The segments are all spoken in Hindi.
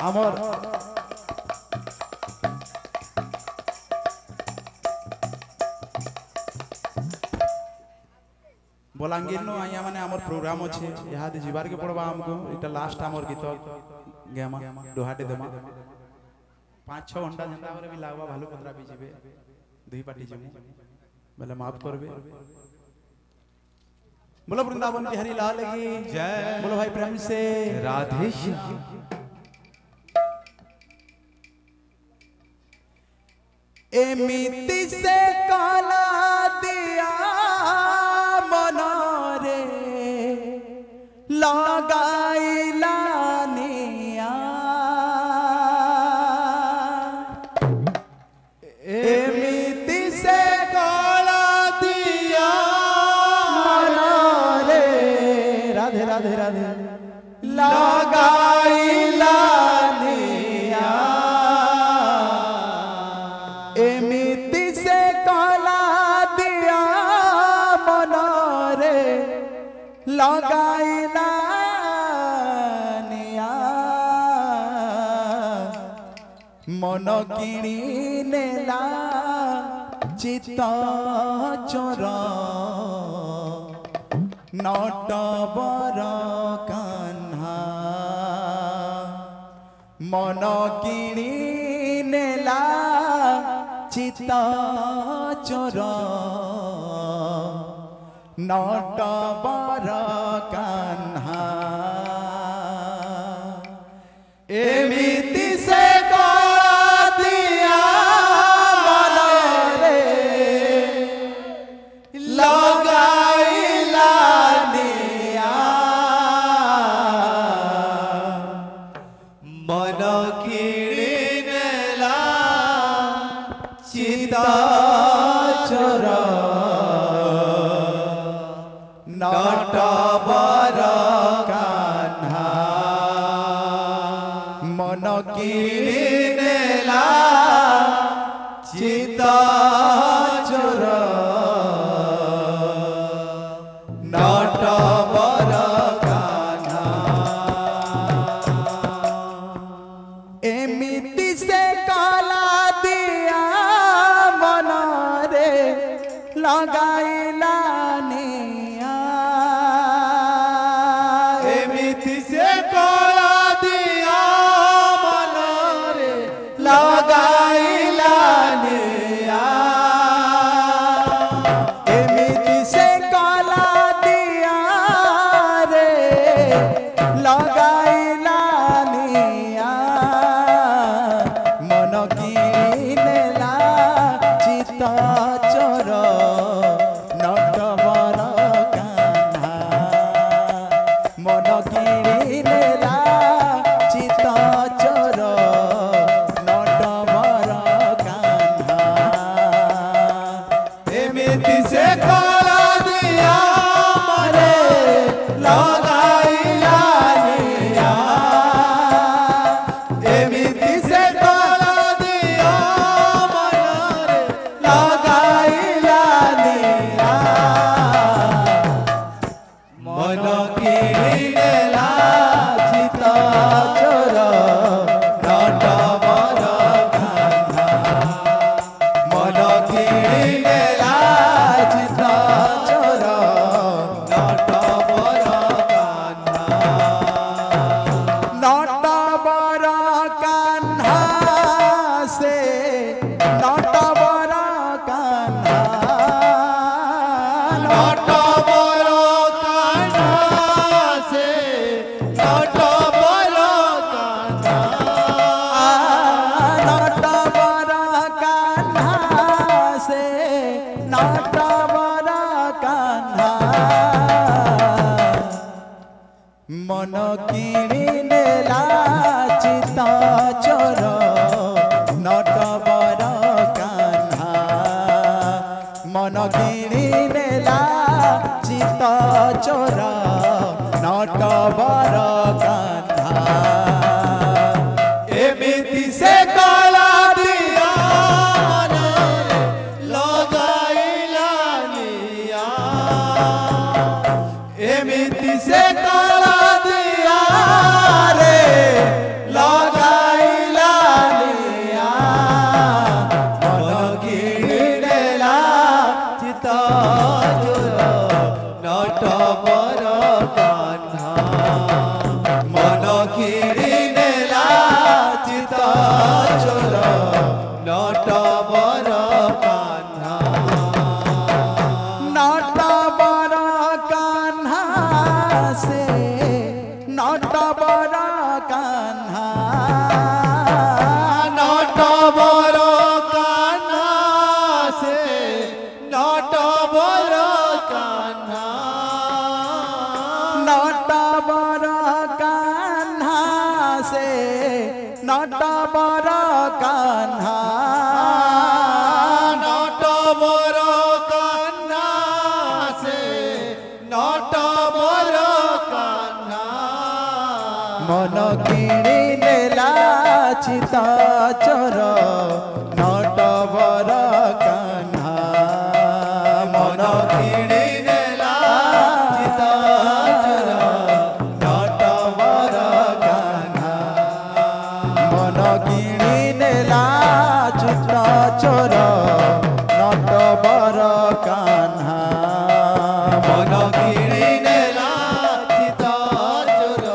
आमर बलांगीर नो आया माने आमर प्रोग्राम अच्छे यहाँ दे जीवार के पड़वा हमको इटा लास्ट आमर गीत गेमा डोहाटे देमा 5-6 घंटा झंडा करे भी लागवा भालू पत्रा भी जीवे दुई पार्टी जमु बोले माफ करबे बोलो वृंदावन बिहारी लाल की जय बोलो भाई प्रेम से राधे श्याम एमिति से काला दिया मनरे लगाइला निया एमिति से काला दिया मनरे राधे राधे राधे लगाइला निया एमिति से काला दिया मनरे लगाइला निया मन किणी नेला चित चोर नटवर कान्हा मन किणी नेला चित चोर नटवर कान्हा एमिति से काला दिया मनरे लगाइला निया मन किणी नेला चित चोर नटवर कान्हा मन किणी नेला चित चोर नटवर कान्हा एमिति से काला दिया मनरे लगाइला निया एमिति से काला दिया मनरे लगाइला निया एमिति से काला दिया रे लगाइला निया मन किनेला चित चोर नटवर कान्हा मन किनेला चित चोर नटवर कान्हा एमिति से काला दिया मरे लगाइला निया एमिति से काला दिया मरे लगाइला निया मन किनेला चित चोर नटवर कान्हा मन किनेला चित चोर नटवर कान्हा नटवर कान्हा से नटवर कान्हा नटवर कान्हा से नटवर कान्हा नटवर कान्हा से नटवर कान्हा मन किणी नेला चित चोर नटवर कान्हा मन किणी नेला चित चोर नटवर कान्हा एमिति से काला दिया मनरे लगाइला निया एमिति से काला दिया रे लगा नटवर कान्हा नटवर कान्हा से नटवर कान्हा मन किणी नेला चिता चोर नटवर कान्हा मन किणी नेला चिता चोर नटवर कान्हा मन किणी नेला चिता चोर नटवर कान्हा मन किणी नेला चिता चोर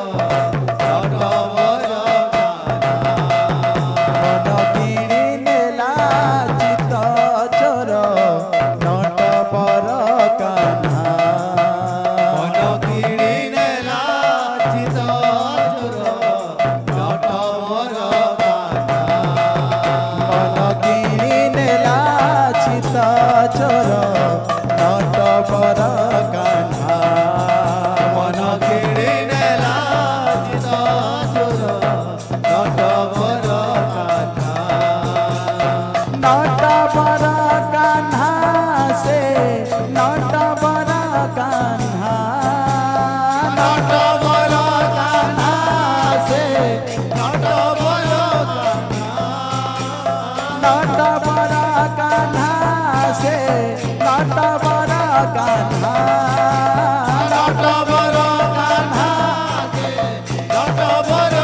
नटवर मन किणी नेला चित चोर नटवर कान्हा मन किणी नेला चिता चोर नटवर मन किणी नेला चित चोर नटवर कान्हा मन किणी नेला चिता चोर नटवर नटवर कान्हा से नटवर कान्हा नटवर कान्हा से नटवर नटवर कान्हा से नटवर कान्हा नटवर कान्हा से नटवर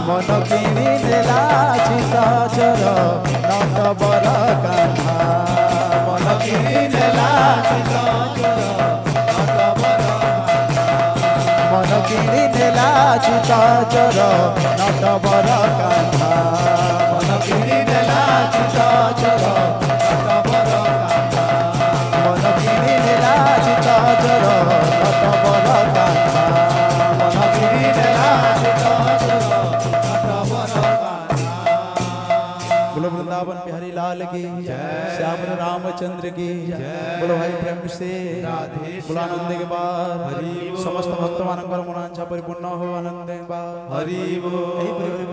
मन किणी नेला चित चोर नटवर कान्हा मन किणी नेला चिता चोर नटवर मन किणी नेला चित चोर नटवर कान्हा मन किणी नेला चिता चोर नटवर मन किणी नेला चित चोर नटवर कान्हा मन किणी नेला चिता चोर नटवर बोलो वृंदावन बिहारी लाल की श्याम रामचंद्र की बोलो भाई प्रेम से बोलो आनंद के बाद समस्त भक्त मानकर मनांचा परिपूर्ण हो आनंद के बाद हरि बोल।